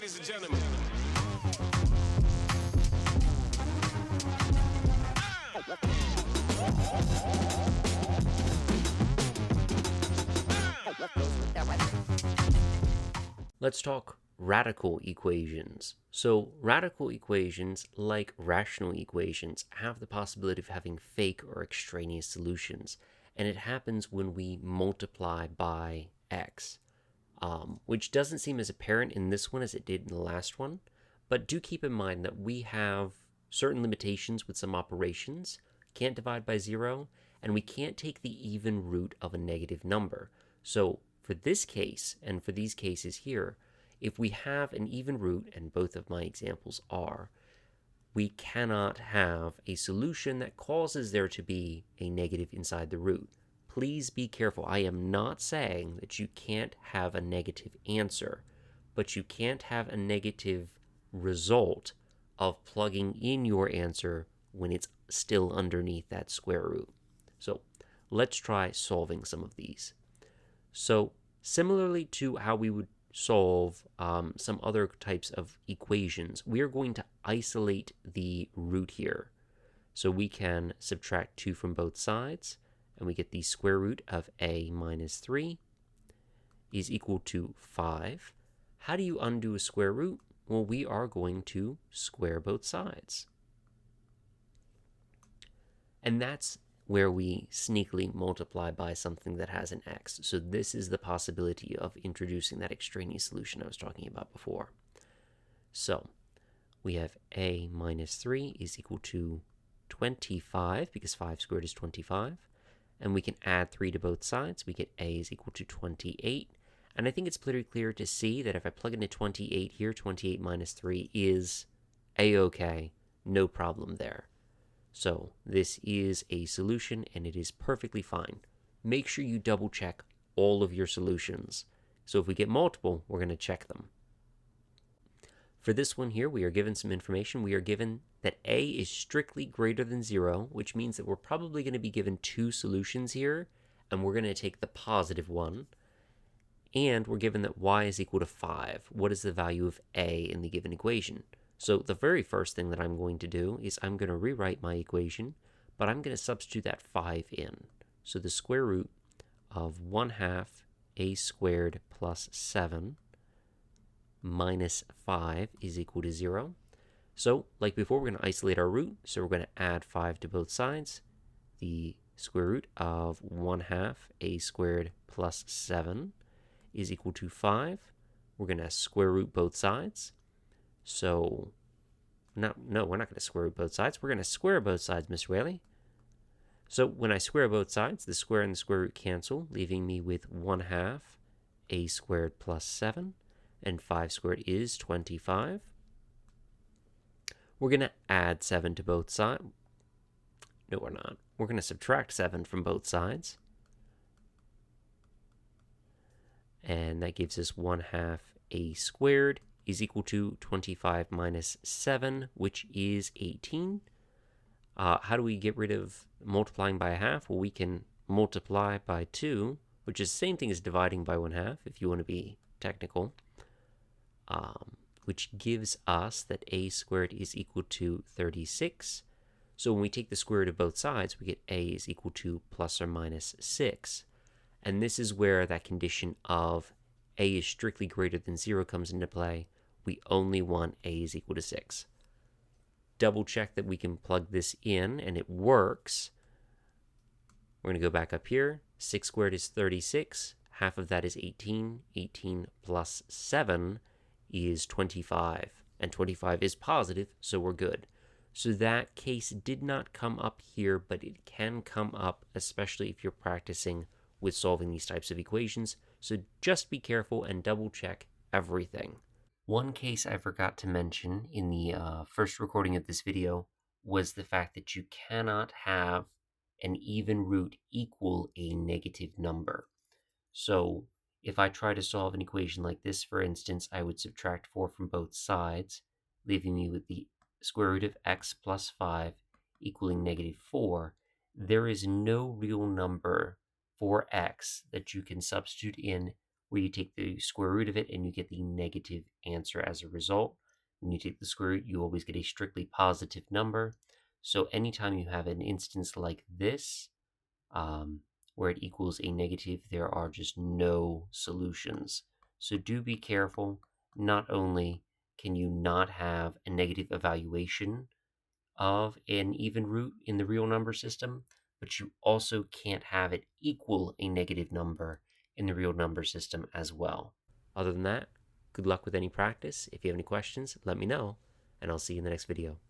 ladies and gentlemen. Let's talk radical equations. So radical equations, like rational equations, have the possibility of having fake or extraneous solutions, and it happens when we multiply by x, which doesn't seem as apparent in this one as it did in the last one, but do keep in mind that we have certain limitations with some operations, can't divide by 0, and we can't take the even root of a negative number. So for this case, and for these cases here, if we have an even root, and both of my examples are, we cannot have a solution that causes there to be a negative inside the root. Please be careful. I am not saying that you can't have a negative answer, but you can't have a negative result of plugging in your answer when it's still underneath that square root. So let's try solving some of these. So similarly to how we would solve some other types of equations, we are going to isolate the root here. So we can subtract 2 from both sides, and we get the square root of a minus 3 is equal to 5. How do you undo a square root? Well, we are going to square both sides. And that's where we sneakily multiply by something that has an x. So this is the possibility of introducing that extraneous solution I was talking about before. So we have a minus 3 is equal to 25, because 5 squared is 25. And we can add 3 to both sides. We get a is equal to 28. And I think it's pretty clear to see that if I plug in a 28 here, 28 minus 3 is a-okay, no problem there. So this is a solution, and it is perfectly fine. Make sure you double check all of your solutions. So if we get multiple, we're going to check them. For this one here, we are given some information. We are given that a is strictly greater than 0, which means that we're probably going to be given 2 solutions here, and we're going to take the positive one. And we're given that y is equal to 5. What is the value of a in the given equation? So the very first thing that I'm going to do is I'm going to rewrite my equation, but I'm going to substitute that 5 in. So the square root of 1/2 a squared plus 7 minus 5 is equal to 0. So like before, we're going to isolate our root, so we're going to add 5 to both sides. The square root of 1/2 a squared plus 7 is equal to 5. We're going to square root both sides. So, no, we're not going to square root both sides. We're going to square both sides, Mr. Whaley. So when I square both sides, the square and the square root cancel, leaving me with 1/2 a squared plus 7, and 5 squared is 25. We're going to add 7 to both sides. No, we're not. We're going to subtract 7 from both sides. And that gives us 1/2 a squared is equal to 25 minus 7, which is 18. How do we get rid of multiplying by 1/2? Well, we can multiply by 2, which is the same thing as dividing by 1/2, if you want to be technical, which gives us that a squared is equal to 36. So when we take the square root of both sides, we get a is equal to plus or minus 6. And this is where that condition of a is strictly greater than 0 comes into play. We only want a is equal to 6. Double check that we can plug this in and it works. We're going to go back up here. 6 squared is 36. Half of that is 18. 18 plus 7 is 25. And 25 is positive, so we're good. So that case did not come up here, but it can come up, especially if you're practicing with solving these types of equations. So just be careful and double check everything. One case I forgot to mention in the first recording of this video was the fact that you cannot have an even root equal a negative number. So if I try to solve an equation like this, for instance, I would subtract 4 from both sides, leaving me with the square root of x plus 5 equaling negative 4. There is no real number for x that you can substitute in where you take the square root of it and you get the negative answer as a result. When you take the square root, you always get a strictly positive number. So anytime you have an instance like this, where it equals a negative, there are just no solutions. So do be careful. Not only can you not have a negative evaluation of an even root in the real number system, but you also can't have it equal a negative number in the real number system as well. Other than that, good luck with any practice. If you have any questions, let me know, and I'll see you in the next video.